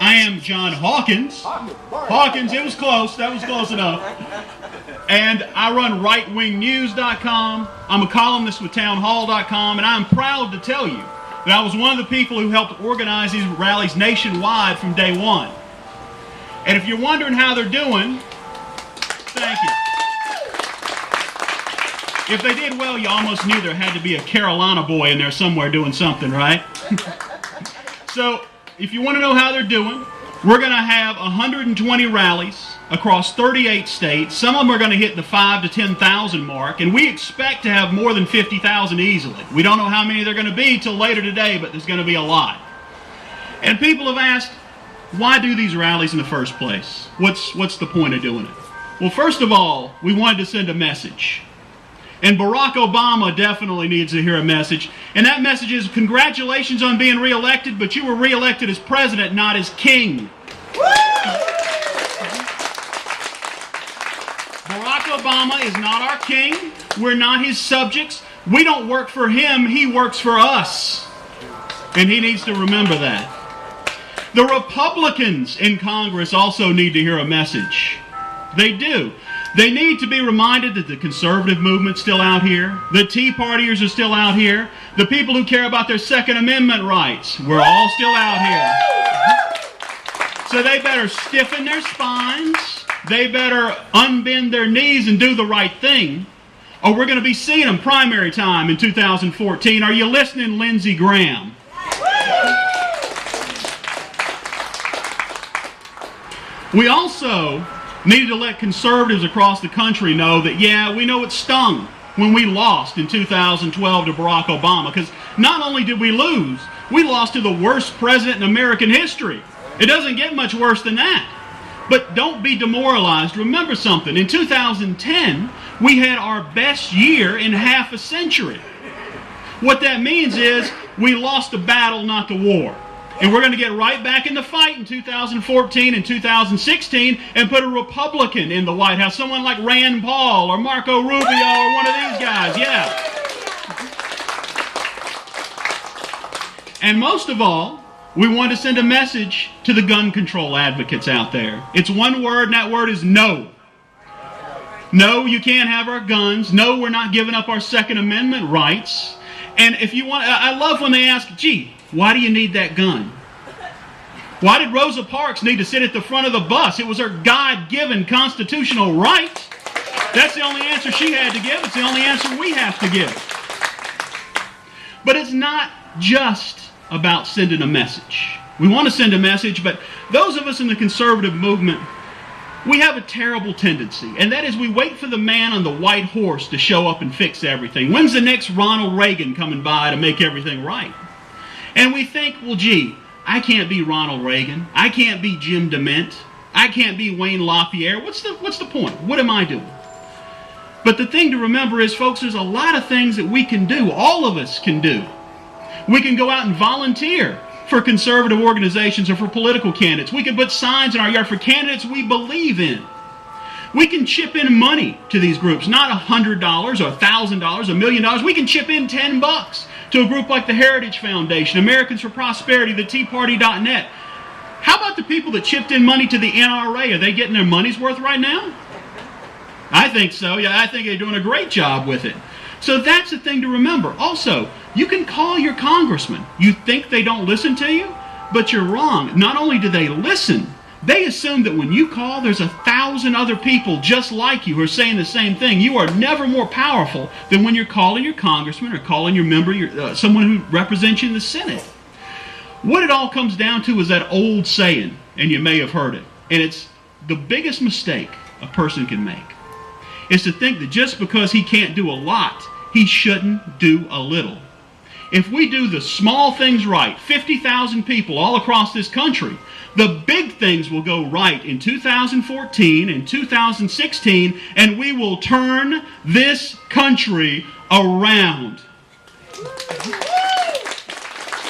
I am John Hawkins. Hawkins, it was close. That was close enough. And I run rightwingnews.com. I'm a columnist with townhall.com, and I'm proud to tell you that I was one of the people who helped organize these rallies nationwide from day one. And if you're wondering how they're doing, thank you. If they did well, you almost knew there had to be a Carolina boy in there somewhere doing something, right? So, if you want to know how they're doing, we're going to have 120 rallies across 38 states. Some of them are going to hit the 5,000 to 10,000 mark, and we expect to have more than 50,000 easily. We don't know how many they're going to be till later today, but there's going to be a lot. And people have asked, why do these rallies in the first place? What's the point of doing it? Well, first of all, we wanted to send a message. And Barack Obama definitely needs to hear a message. And that message is, congratulations on being reelected, but you were reelected as president, not as king. Barack Obama is not our king. We're not his subjects. We don't work for him. He works for us. And he needs to remember that. The Republicans in Congress also need to hear a message. They do. They need to be reminded that the conservative movement's still out here. The Tea Partiers are still out here. The people who care about their Second Amendment rights, we're all still out here. So they better stiffen their spines. They better unbend their knees and do the right thing, or we're going to be seeing them primary time in 2014. Are you listening, Lindsey Graham? We also needed to let conservatives across the country know that, yeah, we know it stung when we lost in 2012 to Barack Obama, because not only did we lose, we lost to the worst president in American history. It doesn't get much worse than that. But don't be demoralized. Remember something. In 2010, we had our best year in half a century. What that means is we lost the battle, not the war. And we're going to get right back in the fight in 2014 and 2016 and put a Republican in the White House. Someone like Rand Paul or Marco Rubio or one of these guys. Yeah. And most of all, we want to send a message to the gun control advocates out there. It's one word, and that word is no. No, you can't have our guns. No, we're not giving up our Second Amendment rights. And if you want, I love when they ask, gee, why do you need that gun? Why did Rosa Parks need to sit at the front of the bus? It was her God-given constitutional right. That's the only answer she had to give. It's the only answer we have to give. But it's not just about sending a message. We want to send a message, but those of us in the conservative movement, we have a terrible tendency, and that is we wait for the man on the white horse to show up and fix everything. When's the next Ronald Reagan coming by to make everything right? And we think, well, gee, I can't be Ronald Reagan. I can't be Jim DeMint. I can't be Wayne LaPierre. What's the point? What am I doing? But the thing to remember is, folks, there's a lot of things that we can do. All of us can do. We can go out and volunteer for conservative organizations or for political candidates. We can put signs in our yard for candidates we believe in. We can chip in money to these groups, not $100 or $1,000, $1 million. We can chip in $10 to a group like the Heritage Foundation, Americans for Prosperity, the TeaParty.net. How about the people that chipped in money to the NRA? Are they getting their money's worth right now? I think so. Yeah, I think they're doing a great job with it. So that's the thing to remember. Also, you can call your congressman. You think they don't listen to you? But you're wrong. Not only do they listen, they assume that when you call, there's 1,000 other people just like you who are saying the same thing. You are never more powerful than when you're calling your congressman or calling your member, someone who represents you in the Senate. What it all comes down to is that old saying, and you may have heard it, and it's the biggest mistake a person can make, is to think that just because he can't do a lot, he shouldn't do a little. If we do the small things right, 50,000 people all across this country, the big things will go right in 2014 and 2016, and we will turn this country around.